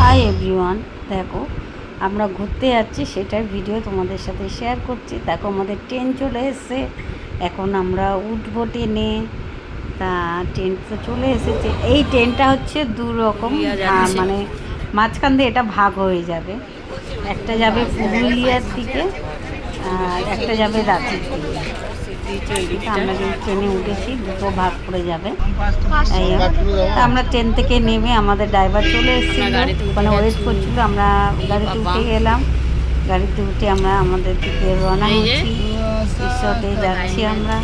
Hi everyone, দেখো আমরা ঘুরতে যাচ্ছি, সেটার ভিডিও তোমাদের সাথে শেয়ার করছি। দেখো আমাদের ট্রেন চলে এসেছে, এখন আমরা উঠবো ট্রেনে। তা ট্রেন তো চলে এসেছে। এই ট্রেনটা হচ্ছে দু রকম, মানে মাঝখান দিয়ে এটা ভাগ হয়ে যাবে। একটা যাবে পুরুলিয়ার দিকে আর একটা যাবে রাঁচির দিকে। আমরা যে ট্রেনে উঠেছি দুটো ভাগ করে যাবে। তাই আমরা ট্রেন থেকে নেমে আমাদের ড্রাইভার চলে এসেছিল, ওখানে ওয়েট করছিল। আমরা গাড়িতে উঠে গেলাম, গাড়িতে উঠে আমরা আমাদের দিকে রওনা হচ্ছি, রিসর্টে যাচ্ছি আমরা।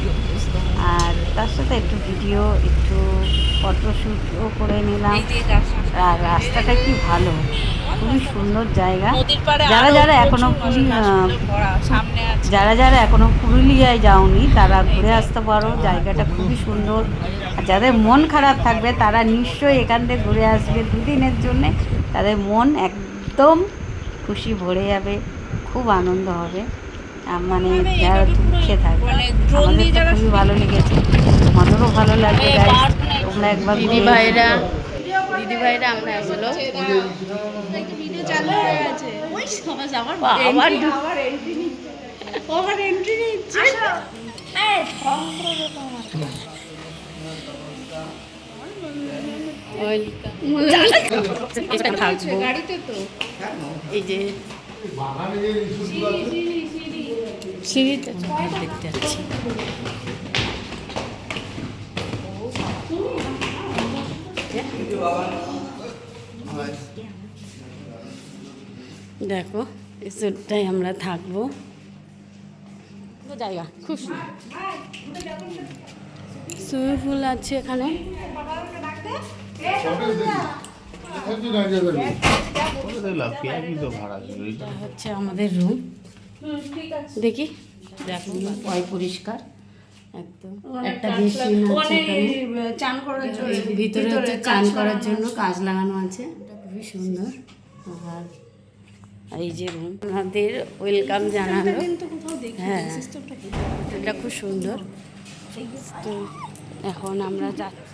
আর তার সাথে একটু ভিডিও, একটু ফটোশ্যুটও করে নিলাম। আর রাস্তাটা কি ভালো, খুবই সুন্দর জায়গা। যারা যারা এখনো পুরুলিয়ায় যাওনি তারা ঘুরে আসতে পারো, জায়গাটা খুবই সুন্দর। আর যাদের মন খারাপ থাকবে তারা নিশ্চয়ই এখান থেকে ঘুরে আসবে দুদিনের জন্যে, তাদের মন একদম খুশি ভরে যাবে, খুব আনন্দ হবে। মানে যারা দুঃখে থাকবে, আমাদের তো খুবই ভালো লেগেছে, তোমাদেরও ভালো লাগবে। তোমরা একবার দিদি ভাইরা আমরা আসলো এই যে সিঁড়িতে দেখতে যাচ্ছি। দেখো এসবটাই আমরা থাকবো, জায়গা খুব সুইমিং পুল আছে এখানে। হচ্ছে আমাদের রুম, দেখি দেখো পরিষ্কার একদম। একটা বেসিন আছে এখানে চান করার জন্য, ভিতরে হচ্ছে চান করার জন্য কাঁচ লাগানো আছে, খুবই সুন্দর। আর এই যে রুম আমাদের ওয়েলকাম জানালো, হ্যাঁ এটা খুব সুন্দর। তো এখন আমরা যাচ্ছি,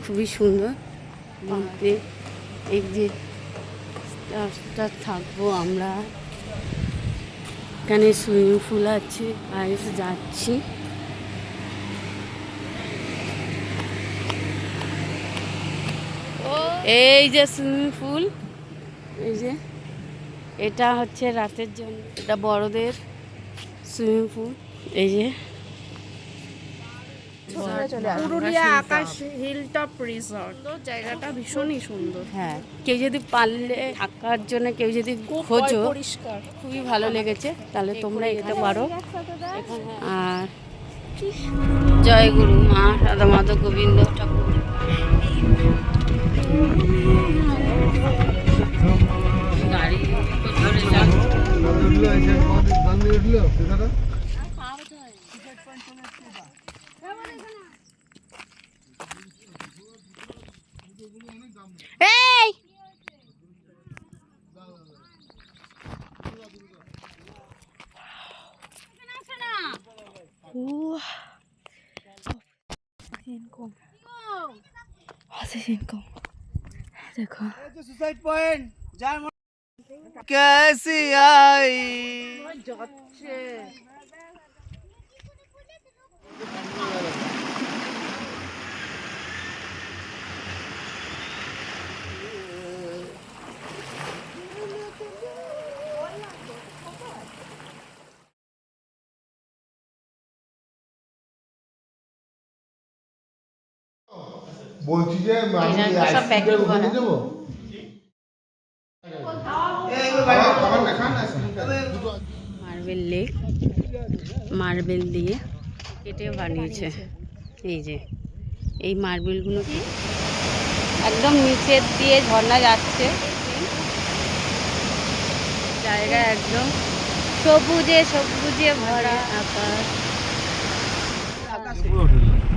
খুবই সুন্দর। এই যে থাকবো আমরা, এখানে সুইমিং পুল আছে, গাইস যাচ্ছি। এই যে সুইমিং পুল, এই যে এটা হচ্ছে রাতের জন্য, এটা বড়দের সুইমিং পুল। এই যে পুরুলিয়া আকাশ হিলটপ রিসর্ট, জায়গাটা ভীষণই সুন্দর। হ্যাঁ, কেউ যদি পারলে থাকার জন্য কেউ যদি খোঁজো, পরিষ্কার, খুবই ভালো লেগেছে, তাহলে তোমরা যেতে পারো। আর জয় গুরু মা রাধা মাধব গোবিন্দ ঠাকুর। গাড়ি এই देखो सुसाइड पॉइंट जान कैसी आई বলছি যে আমি সব প্যাকিং করা। মার্বেল লেক, মার্বেল দিয়ে কেটে বানিয়েছে। এই যে এই মার্বেলগুলো কি একদম নিচের দিয়ে ঝর্ণা যাচ্ছে, জায়গা একদম সবুজে সবুজে ভরা আকাশ।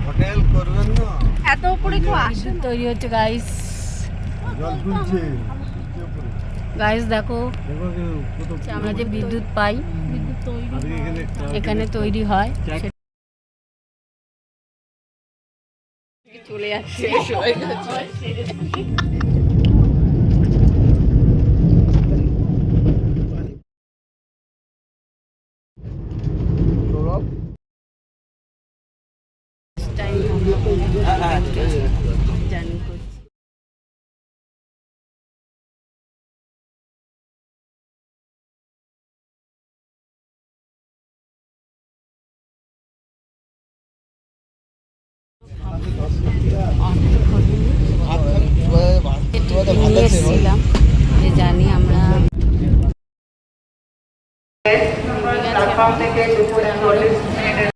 হোটেল করবেন না, এত উপরে কেউ আসে না। তৈরি হচ্ছে গাইস, জল তুলছে গাইস দেখো আমরা যে বিদ্যুৎ পাই এখানে তৈরি হয়, চলে যাচ্ছে জার্নি করছি। এসেছিলাম যে জানি আমরা